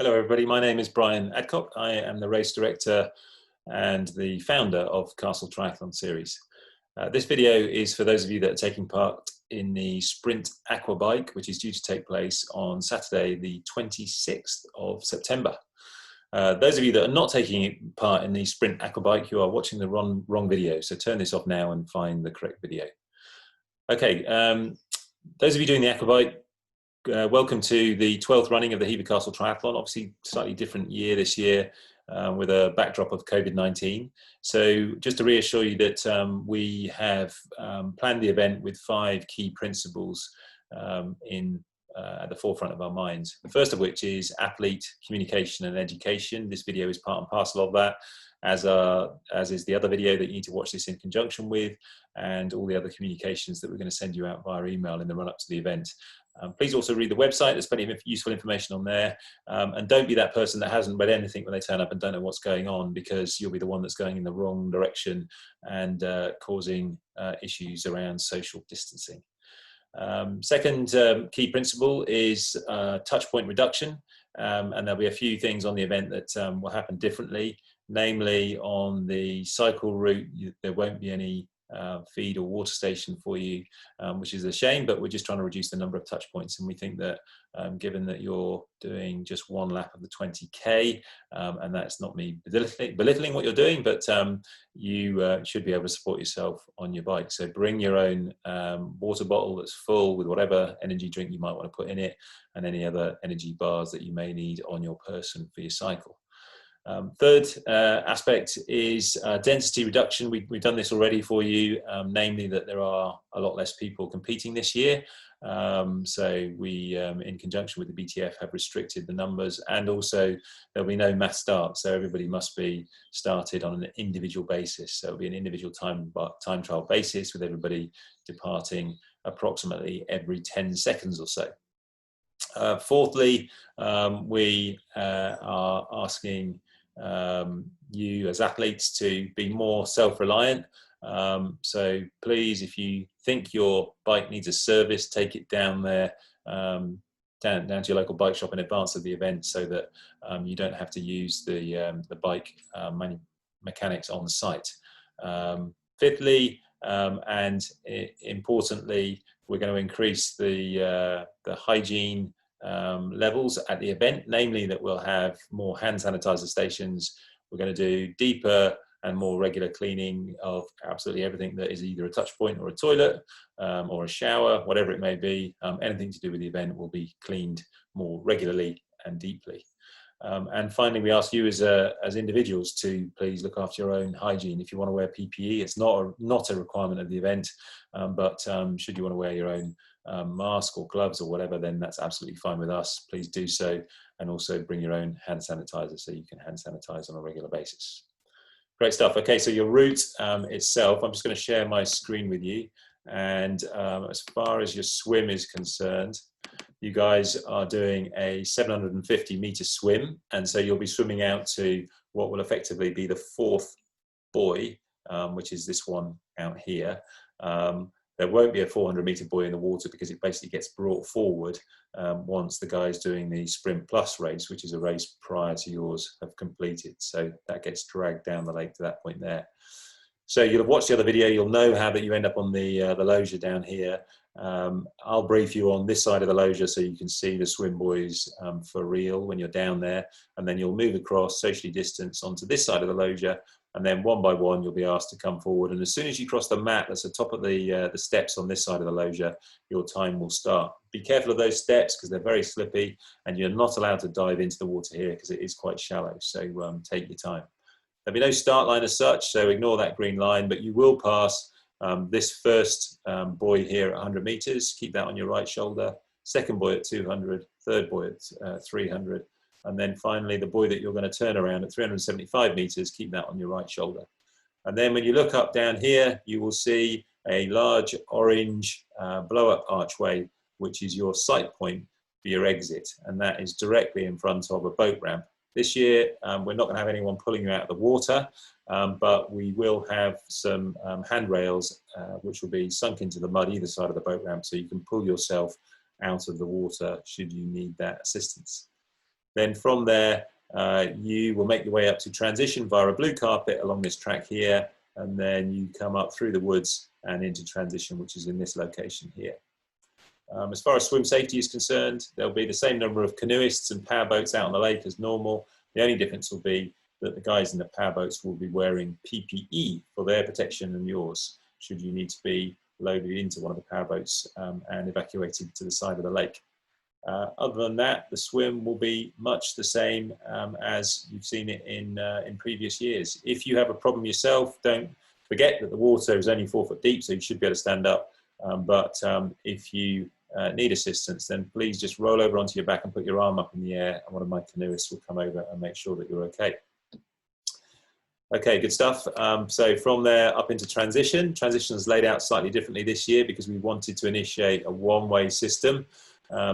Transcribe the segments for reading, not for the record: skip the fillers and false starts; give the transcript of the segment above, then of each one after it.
Hello everybody, my name is Brian Adcock. I am the race director and the founder of Castle Triathlon Series. This video is for those of you that are taking part in the Sprint Aquabike, which is due to take place on Saturday the 26th of September. Those of you that are not taking part in the Sprint Aquabike, you are watching the wrong video, so turn this off now and find the correct video. Okay, those of you doing the Aquabike, welcome to the 12th running of the Hever Castle Triathlon. Obviously, slightly different year this year with a backdrop of COVID-19. So just to reassure you that we have planned the event with 5 key principles at the forefront of our minds. The first of which is athlete communication and education. This video is part and parcel of that, as is the other video that you need to watch this in conjunction with, and all the other communications that we're going to send you out via email in the run-up to the event. Please also read the website. There's plenty of useful information on there. And don't be that person that hasn't read anything when they turn up and don't know what's going on, because you'll be the one that's going in the wrong direction and causing issues around social distancing. Second key principle is touch point reduction. And there'll be a few things on the event that will happen differently. Namely, on the cycle route, there won't be any feed or water station for you, which is a shame, but we're just trying to reduce the number of touch points. And we think that given that you're doing just one lap of the 20K, and that's not me belittling what you're doing, but you should be able to support yourself on your bike. So bring your own water bottle that's full with whatever energy drink you might want to put in it, and any other energy bars that you may need on your person for your cycle. Third aspect is density reduction. We've done this already for you, namely that there are a lot less people competing this year. So we, in conjunction with the BTF, have restricted the numbers, and also there'll be no mass start. So everybody must be started on an individual basis. So it'll be an individual time trial basis, with everybody departing approximately every 10 seconds or so. Fourthly, we are asking you as athletes to be more self-reliant. So please, if you think your bike needs a service, take it down there, down to your local bike shop in advance of the event, so that you don't have to use the bike mechanics on site. Fifthly, and importantly, we're going to increase the hygiene levels at the event, namely that we'll have more hand sanitizer stations. We're going to do deeper and more regular cleaning of absolutely everything that is either a touch point or a toilet or a shower, whatever it may be. Anything to do with the event will be cleaned more regularly and deeply. And finally, we ask you as individuals to please look after your own hygiene. If you want to wear PPE, it's not a requirement of the event, but should you want to wear your own mask or gloves or whatever, then that's absolutely fine with us. Please do so, and also bring your own hand sanitizer so you can hand sanitize on a regular basis. Great stuff. Okay, so your route itself, I'm just going to share my screen with you. And as far as your swim is concerned, you guys are doing a 750-meter swim, and so you'll be swimming out to what will effectively be the 4th buoy, which is this one out here. There won't be a 400-meter buoy in the water, because it basically gets brought forward once the guys doing the Sprint Plus race, which is a race prior to yours, have completed. So that gets dragged down the lake to that point there. So you'll have watched the other video, you'll know how that you end up on the loggia down here. I'll brief you on this side of the loggia so you can see the swim buoys for real when you're down there, and then you'll move across, socially distanced, onto this side of the loggia, and then one by one you'll be asked to come forward, and as soon as you cross the mat that's the top of the steps on this side of the loggia, your time will start. Be careful of those steps, because they're very slippy, and you're not allowed to dive into the water here because it is quite shallow, so take your time. There'll be no start line as such, so ignore that green line, but you will pass this first buoy here at 100 meters. Keep that on your right shoulder. Second buoy at 200, third buoy at 300, and then finally the buoy that you're going to turn around at 375 meters. Keep that on your right shoulder. And then when you look up down here, you will see a large orange blow-up archway, which is your sight point for your exit, and that is directly in front of a boat ramp. This year, we're not going to have anyone pulling you out of the water, but we will have some handrails which will be sunk into the mud either side of the boat ramp, so you can pull yourself out of the water should you need that assistance. Then from there, you will make your way up to transition via a blue carpet along this track here, and then you come up through the woods and into transition, which is in this location here. As far as swim safety is concerned, there'll be the same number of canoeists and powerboats out on the lake as normal. The only difference will be that the guys in the powerboats will be wearing PPE for their protection and yours, should you need to be loaded into one of the powerboats and evacuated to the side of the lake. Other than that, the swim will be much the same as you've seen it in previous years. If you have a problem yourself, don't forget that the water is only 4 foot deep, so you should be able to stand up. If you need assistance, then please just roll over onto your back and put your arm up in the air, and one of my canoeists will come over and make sure that you're okay. Okay, good stuff. So from there up into transition. Transition is laid out slightly differently this year because we wanted to initiate a one-way system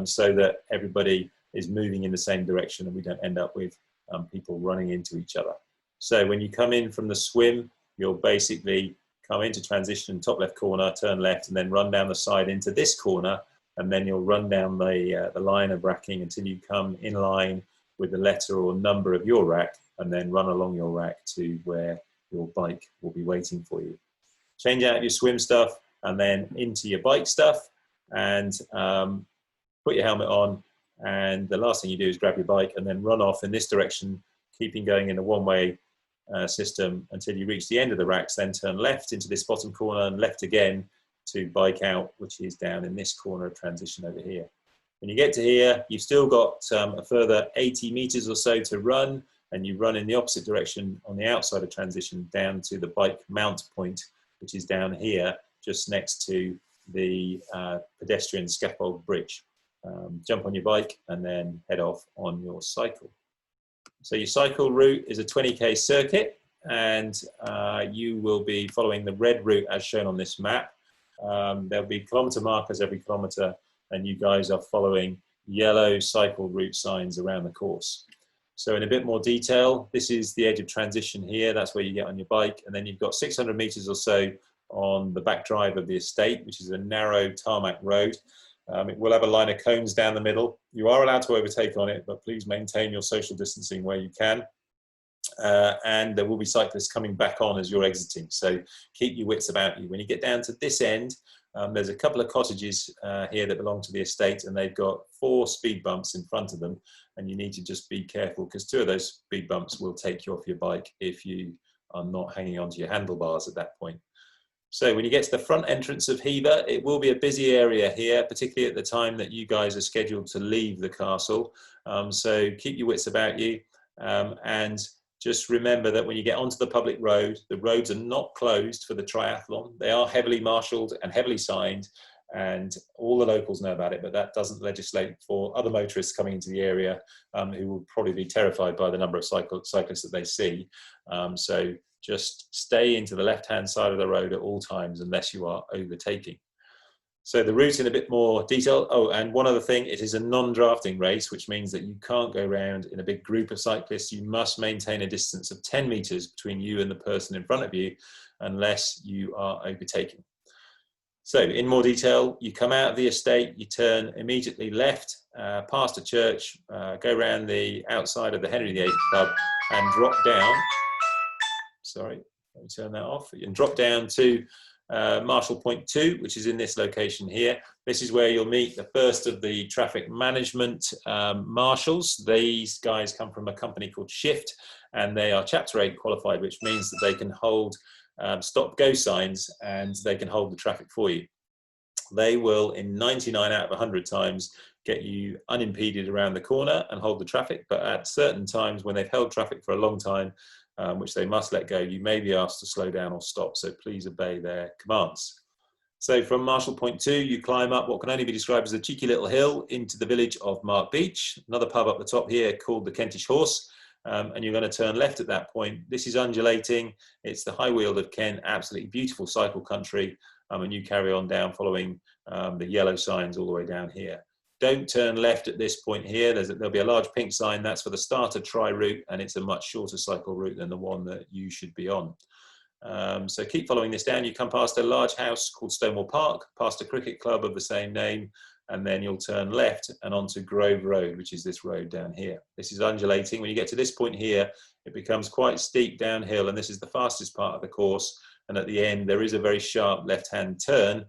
so that everybody is moving in the same direction and we don't end up with people running into each other. So when you come in from the swim, you'll basically come into transition, top left corner, turn left, and then run down the side into this corner, and then you'll run down the line of racking until you come in line with the letter or number of your rack, and then run along your rack to where your bike will be waiting for you. Change out your swim stuff and then into your bike stuff, and put your helmet on, and the last thing you do is grab your bike and then run off in this direction, keeping going in a one-way system until you reach the end of the racks, then turn left into this bottom corner and left again to bike out, which is down in this corner of transition over here. When you get to here, you've still got a further 80 meters or so to run, and you run in the opposite direction on the outside of transition down to the bike mount point, which is down here, just next to the pedestrian scaffold bridge. Jump on your bike and then head off on your cycle. So your cycle route is a 20k circuit, and you will be following the red route as shown on this map. There'll be kilometre markers every kilometre, and you guys are following yellow cycle route signs around the course. So in a bit more detail, this is the edge of transition here. That's where you get on your bike, and then you've got 600 meters or so on the back drive of the estate, which is a narrow tarmac road. It will have a line of cones down the middle. You are allowed to overtake on it, but please maintain your social distancing where you can. And there will be cyclists coming back on as you're exiting, so keep your wits about you. When you get down to this end, there's a couple of cottages here that belong to the estate, and they've got 4 speed bumps in front of them, and you need to just be careful because 2 of those speed bumps will take you off your bike if you are not hanging onto your handlebars at that point. So when you get to the front entrance of Hever, it will be a busy area here, particularly at the time that you guys are scheduled to leave the castle. So keep your wits about you, and just remember that when you get onto the public road, the roads are not closed for the triathlon. They are heavily marshalled and heavily signed, and all the locals know about it, but that doesn't legislate for other motorists coming into the area who will probably be terrified by the number of cyclists that they see. So just stay into the left-hand side of the road at all times unless you are overtaking. So the route in a bit more detail. Oh, and one other thing, it is a non-drafting race, which means that you can't go around in a big group of cyclists. You must maintain a distance of 10 meters between you and the person in front of you unless you are overtaking. So in more detail, you come out of the estate, you turn immediately left, past a church, go around the outside of the Henry VIII Club and drop down. Sorry, let me turn that off. You can drop down to Marshall Point 2, which is in this location here. This is where you'll meet the first of the traffic management marshals. These guys come from a company called Shift, and they are Chapter 8 qualified, which means that they can hold stop-go signs and they can hold the traffic for you. They will, in 99 out of 100 times, get you unimpeded around the corner and hold the traffic, but at certain times when they've held traffic for a long time, which they must let go, you may be asked to slow down or stop, so please obey their commands. So from Marshall Point 2, you climb up what can only be described as a cheeky little hill into the village of Mark Beach, another pub up the top here called the Kentish Horse, and you're going to turn left at that point. This is undulating, it's the High Weald of Kent, absolutely beautiful cycle country, and you carry on down following the yellow signs all the way down here. Don't turn left at this point here. There'll be a large pink sign. That's for the starter tri route, and it's a much shorter cycle route than the one that you should be on. So keep following this down. You come past a large house called Stonewall Park, past a cricket club of the same name, and then you'll turn left and onto Grove Road, which is this road down here. This is undulating. When you get to this point here, it becomes quite steep downhill, and this is the fastest part of the course. And at the end, there is a very sharp left-hand turn,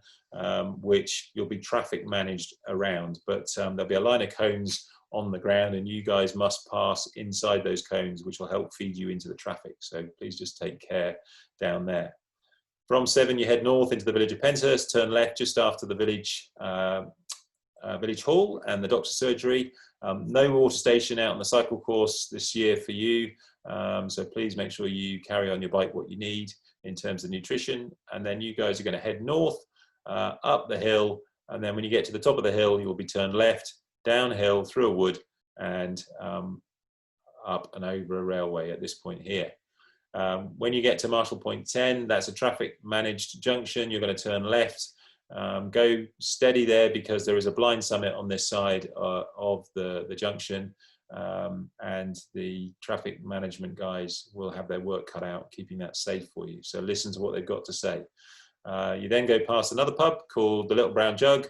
which you'll be traffic managed around. But there'll be a line of cones on the ground, and you guys must pass inside those cones, which will help feed you into the traffic. So please just take care down there. From Severn, you head north into the village of Penshurst, turn left just after the village village hall and the doctor's surgery. No water station out on the cycle course this year for you, so please make sure you carry on your bike what you need in terms of nutrition. And then you guys are going to head north, up the hill, and then when you get to the top of the hill, you will be turned left, downhill through a wood, and up and over a railway at this point here. When you get to Marshall Point 10, that's a traffic managed junction. You're going to turn left. Go steady there, because there is a blind summit on this side of the junction, and the traffic management guys will have their work cut out keeping that safe for you. So listen to what they've got to say. You then go past another pub called the Little Brown Jug.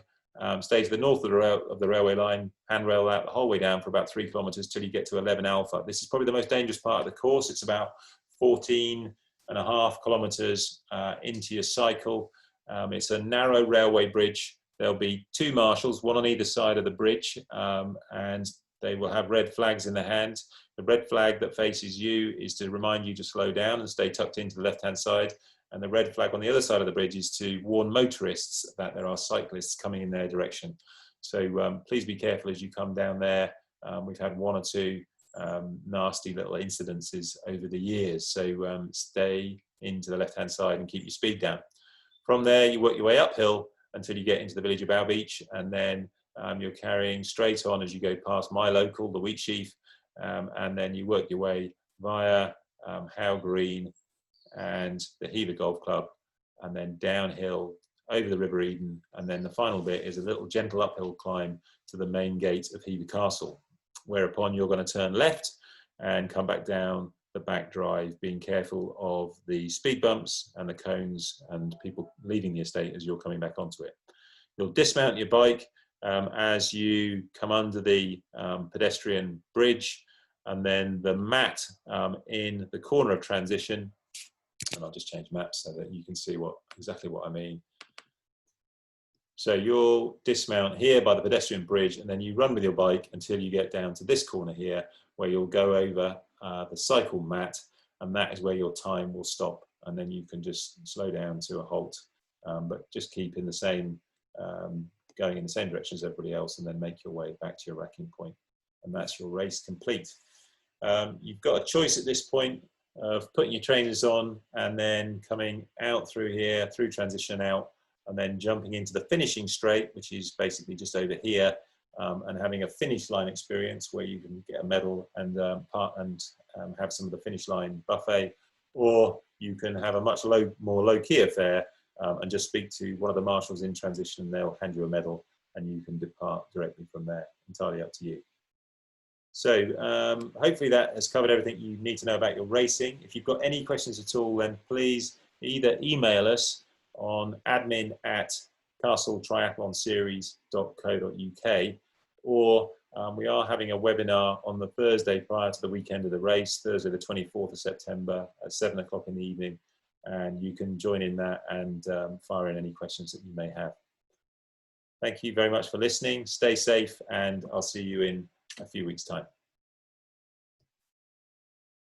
Stay to the north of the railway line, handrail out the whole way down for about 3 kilometres till you get to 11 Alpha. This is probably the most dangerous part of the course. It's about 14.5 kilometres into your cycle. It's a narrow railway bridge. There'll be 2 marshals, one on either side of the bridge, and they will have red flags in their hands. The red flag that faces you is to remind you to slow down and stay tucked into the left-hand side. And the red flag on the other side of the bridge is to warn motorists that there are cyclists coming in their direction. So please be careful as you come down there. We've had 1 or 2 nasty little incidences over the years. So stay into the left-hand side and keep your speed down. From there, you work your way uphill until you get into the village of Bow Beach, and then you're carrying straight on as you go past my local, the Wheatsheaf, and then you work your way via Howe Green and the Hever Golf Club, and then downhill over the River Eden, and then the final bit is a little gentle uphill climb to the main gate of Hever Castle, whereupon you're going to turn left and come back down the back drive, being careful of the speed bumps and the cones and people leaving the estate as you're coming back onto it. You'll dismount your bike as you come under the pedestrian bridge, and then the mat in the corner of transition, and I'll just change maps so that you can see exactly what I mean. So you'll dismount here by the pedestrian bridge, and then you run with your bike until you get down to this corner here, where you'll go over the cycle mat, and that is where your time will stop, and then you can just slow down to a halt, but just keep in the same going in the same direction as everybody else, and then make your way back to your racking point, and that's your race complete. You've got a choice at this point of putting your trainers on and then coming out through here, through transition out, and then jumping into the finishing straight, which is basically just over here, and having a finish line experience where you can get a medal and have some of the finish line buffet, or you can have a much more low-key affair and just speak to one of the marshals in transition, and they'll hand you a medal, and you can depart directly from there. Entirely up to you. So hopefully that has covered everything you need to know about your racing. If you've got any questions at all, then please either email us on admin@castletriathlonseries.co.uk, or we are having a webinar on the Thursday prior to the weekend of the race, Thursday the 24th of September at 7 o'clock in the evening, and you can join in that and fire in any questions that you may have. Thank you very much for listening. Stay safe, and I'll see you in a few weeks' time.